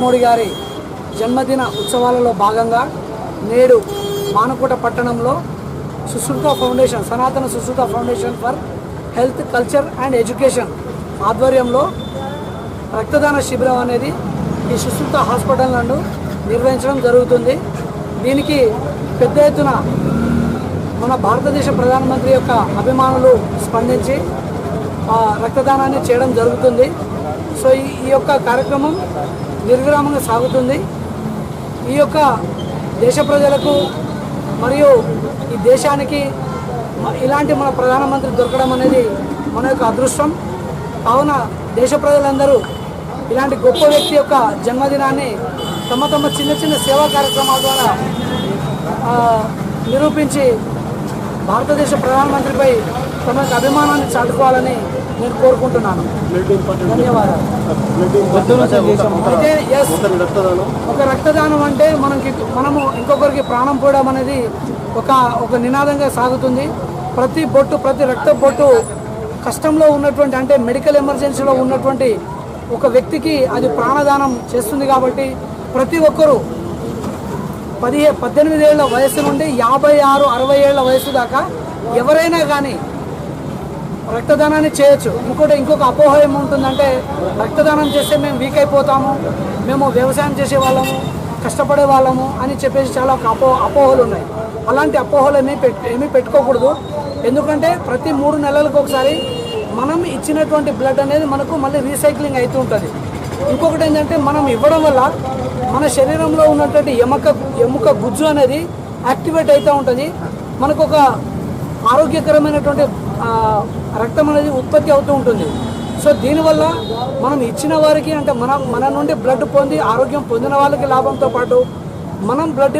మోడీ గారి జన్మదిన ఉత్సవాలలో భాగంగా నేడు మానుకోట పట్టణంలో సుశ్రుత ఫౌండేషన్, సనాతన Sushruta foundation for health, culture and education ఆధ్వర్యంలో రక్తదాన శిబిరం అనేది ఈ సుశ్రుత హాస్పిటల్ నందు నిర్వహించడం జరుగుతుంది. దీనికి పెద్ద ఎత్తున మన భారతదేశ ప్రధానమంత్రి యొక్క అభిమానులు స్పందించి రక్తదానాన్ని చేయడం జరుగుతుంది. సో ఈ యొక్క కార్యక్రమం నిర్విరామంగా సాగుతుంది. ఈ యొక్క దేశ ప్రజలకు మరియు ఈ దేశానికి ఇలాంటి మన ప్రధానమంత్రి దొరకడం అనేది మన యొక్క అదృష్టం. కావున దేశ ప్రజలందరూ ఇలాంటి గొప్ప వ్యక్తి యొక్క జన్మదినాన్ని తమ చిన్న చిన్న సేవా కార్యక్రమాల ద్వారా నిరూపించి భారతదేశ ప్రధానమంత్రిపై తమ యొక్క అభిమానాన్ని చాటుకోవాలని నేను కోరుకుంటున్నాను. ధన్యవాదాలు. అయితే ఒక రక్తదానం అంటే మనము ఇంకొకరికి ప్రాణం పోయడం అనేది ఒక నినాదంగా సాగుతుంది. ప్రతి రక్త బొట్టు కష్టంలో ఉన్నటువంటి, అంటే మెడికల్ ఎమర్జెన్సీలో ఉన్నటువంటి ఒక వ్యక్తికి అది ప్రాణదానం చేస్తుంది. కాబట్టి ప్రతి ఒక్కరూ 18 ఏళ్ల వయసు నుండి 56, 60 ఏళ్ల వయసు దాకా ఎవరైనా కానీ రక్తదానాన్ని చేయొచ్చు. ఇంకొక అపోహ ఏముంటుందంటే, రక్తదానం చేస్తే మేము వీక్ అయిపోతాము, మేము వ్యవసాయం చేసే వాళ్ళము, కష్టపడే వాళ్ళము అని చెప్పేసి చాలా అపోహలు ఉన్నాయి. అలాంటి అపోహలు ఏమీ పెట్టుకోకూడదు. ఎందుకంటే ప్రతి 3 నెలలకు ఒకసారి మనం ఇచ్చినటువంటి బ్లడ్ అనేది మనకు మళ్ళీ రీసైక్లింగ్ అవుతూ ఉంటుంది. ఇంకొకటి ఏంటంటే, మనం ఇవ్వడం వల్ల మన శరీరంలో ఉన్నటువంటి ఎముక గుజ్జు అనేది యాక్టివేట్ అవుతూ ఉంటుంది. మనకు ఒక ఆరోగ్యకరమైనటువంటి రక్తం అనేది ఉత్పత్తి అవుతూ ఉంటుంది. సో దీనివల్ల మనం ఇచ్చిన వారికి, అంటే మన నుండి బ్లడ్ పొంది ఆరోగ్యం పొందిన వాళ్ళకి లాభంతో పాటు మనం బ్లడ్